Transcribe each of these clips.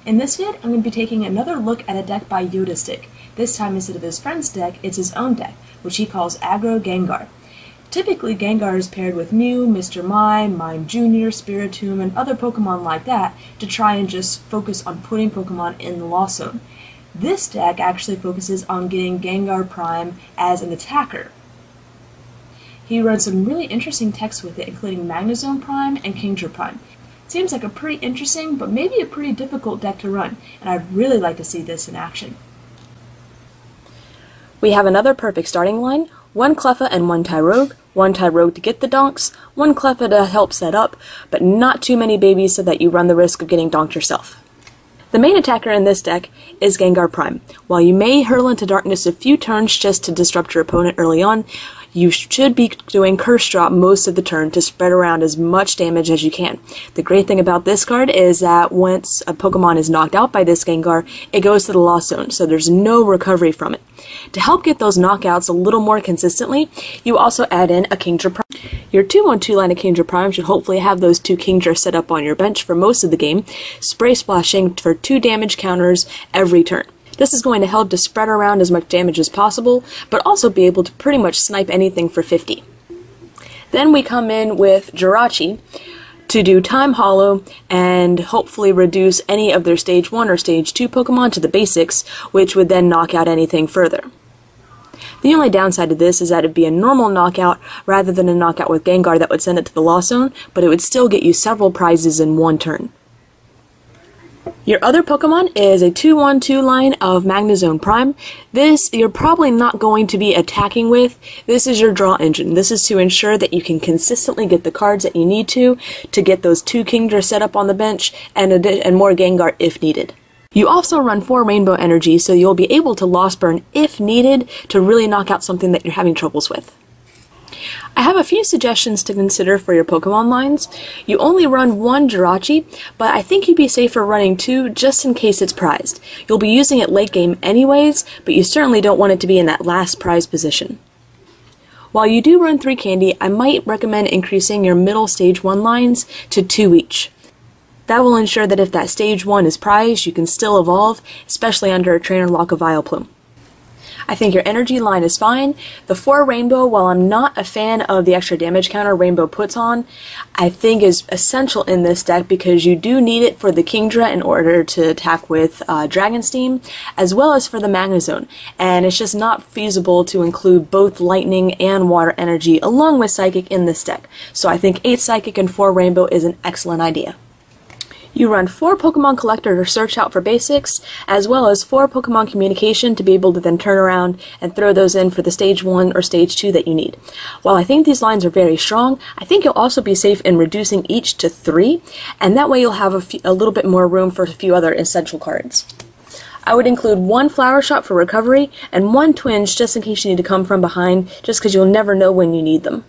In this vid, I'm going to be taking another look at a deck by Yodastig. This time, instead of his friend's deck, it's his own deck, which he calls Aggro Gengar. Typically, Gengar is paired with Mew, Mr. Mime Jr., Spiritomb, and other Pokemon like that to try and just focus on putting Pokemon in the Lost Zone. This deck actually focuses on getting Gengar Prime as an attacker. He runs some really interesting techs with it, including Magnezone Prime and Kingdra Prime. Seems like a pretty interesting, but maybe a pretty difficult deck to run, and I'd really like to see this in action. We have another perfect starting line, one Cleffa and one Tyrogue to get the donks, one Cleffa to help set up, but not too many babies so that you run the risk of getting donked yourself. The main attacker in this deck is Gengar Prime. While you may hurl into darkness a few turns just to disrupt your opponent early on, you should be doing Curse Drop most of the turn to spread around as much damage as you can. The great thing about this card is that once a Pokemon is knocked out by this Gengar, it goes to the Lost Zone, so there's no recovery from it. To help get those knockouts a little more consistently, you also add in a Kingdra Prime. Your 2-1-2 line of Kingdra Prime should hopefully have those two Kingdra set up on your bench for most of the game, spray splashing for 2 damage counters every turn. This is going to help to spread around as much damage as possible, but also be able to pretty much snipe anything for 50. Then we come in with Jirachi to do Time Hollow and hopefully reduce any of their Stage 1 or Stage 2 Pokemon to the basics, which would then knock out anything further. The only downside to this is that it'd be a normal knockout rather than a knockout with Gengar that would send it to the Lost Zone, but it would still get you several prizes in one turn. Your other Pokemon is a 2-1-2 line of Magnezone Prime. This you're probably not going to be attacking with. This is your draw engine. This is to ensure that you can consistently get the cards that you need to get those 2 Kingdra set up on the bench and more Gengar if needed. You also run 4 Rainbow Energy, so you'll be able to Lost Burn if needed to really knock out something that you're having troubles with. I have a few suggestions to consider for your Pokemon lines. You only run 1 Jirachi, but I think you'd be safer running 2 just in case it's prized. You'll be using it late game anyways, but you certainly don't want it to be in that last prize position. While you do run 3 Candy, I might recommend increasing your middle Stage 1 lines to 2 each. That will ensure that if that Stage 1 is prized, you can still evolve, especially under a Trainer Lock of Vileplume. I think your energy line is fine. The 4 Rainbow, while I'm not a fan of the extra damage counter Rainbow puts on, I think is essential in this deck because you do need it for the Kingdra in order to attack with Dragon Steam, as well as for the Magnezone. And it's just not feasible to include both Lightning and Water Energy along with Psychic in this deck. So I think 8 Psychic and 4 Rainbow is an excellent idea. You run 4 Pokemon Collector to search out for basics, as well as 4 Pokemon Communication to be able to then turn around and throw those in for the Stage 1 or Stage 2 that you need. While I think these lines are very strong, I think you'll also be safe in reducing each to 3, and that way you'll have a little bit more room for a few other essential cards. I would include 1 Flower Shot for recovery, and 1 Twinge just in case you need to come from behind, just because you'll never know when you need them.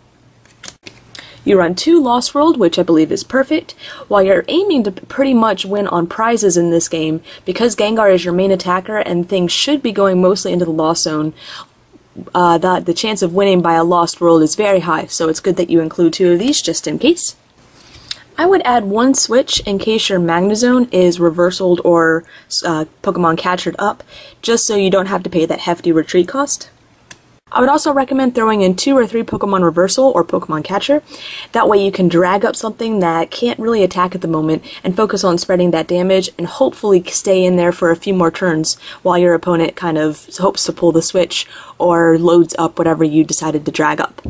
You run 2 Lost World, which I believe is perfect. While you're aiming to pretty much win on prizes in this game, because Gengar is your main attacker and things should be going mostly into the Lost Zone, the chance of winning by a Lost World is very high, so it's good that you include 2 of these just in case. I would add 1 switch in case your Magnezone is reversaled or Pokemon captured up, just so you don't have to pay that hefty retreat cost. I would also recommend throwing in 2 or 3 Pokemon Reversal or Pokemon Catcher. That way you can drag up something that can't really attack at the moment and focus on spreading that damage and hopefully stay in there for a few more turns while your opponent kind of hopes to pull the switch or loads up whatever you decided to drag up.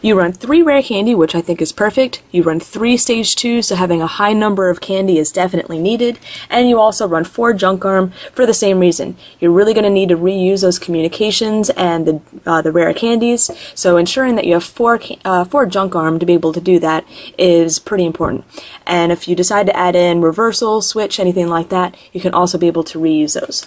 You run 3 Rare Candy, which I think is perfect. You run 3 Stage 2, so having a high number of candy is definitely needed. And you also run 4 Junk Arm for the same reason. You're really going to need to reuse those communications and the rare candies, so ensuring that you have 4 Junk Arm to be able to do that is pretty important. And if you decide to add in Reversal, Switch, anything like that, you can also be able to reuse those.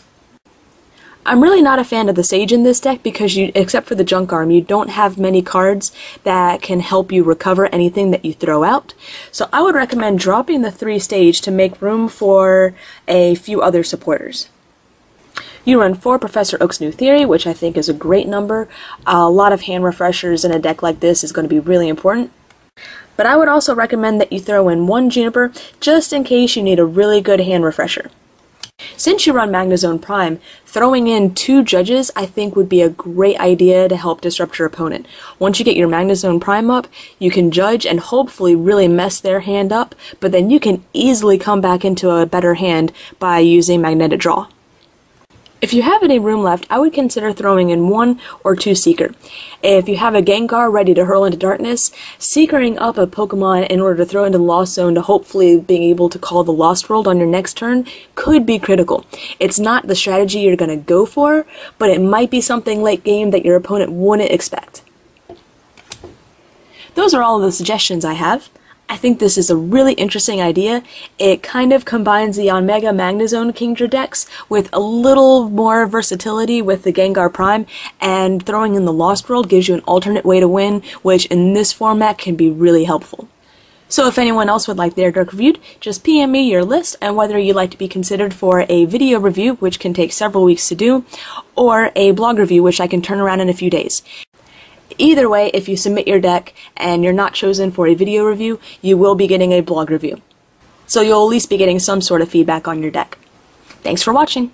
I'm really not a fan of the Sage in this deck because except for the Junk Arm, you don't have many cards that can help you recover anything that you throw out. So I would recommend dropping the 3 Stage to make room for a few other supporters. You run 4 Professor Oak's New Theory, which I think is a great number. A lot of hand refreshers in a deck like this is going to be really important. but I would also recommend that you throw in 1 Juniper just in case you need a really good hand refresher. Since you run Magnezone Prime, throwing in 2 Judges I think would be a great idea to help disrupt your opponent. Once you get your Magnezone Prime up, you can judge and hopefully really mess their hand up, but then you can easily come back into a better hand by using Magnetic Draw. If you have any room left, I would consider throwing in 1 or 2 Seeker. If you have a Gengar ready to hurl into darkness, Seekering up a Pokemon in order to throw into the Lost Zone to hopefully being able to call the Lost World on your next turn could be critical. It's not the strategy you're going to go for, but it might be something late game that your opponent wouldn't expect. Those are all of the suggestions I have. I think this is a really interesting idea. It kind of combines the Omega Magnezone Kingdra decks with a little more versatility with the Gengar Prime, and throwing in the Lost World gives you an alternate way to win, which in this format can be really helpful. So if anyone else would like their deck reviewed, just PM me your list and whether you'd like to be considered for a video review, which can take several weeks to do, or a blog review, which I can turn around in a few days. Either way, if you submit your deck and you're not chosen for a video review, you will be getting a blog review. So you'll at least be getting some sort of feedback on your deck. Thanks for watching!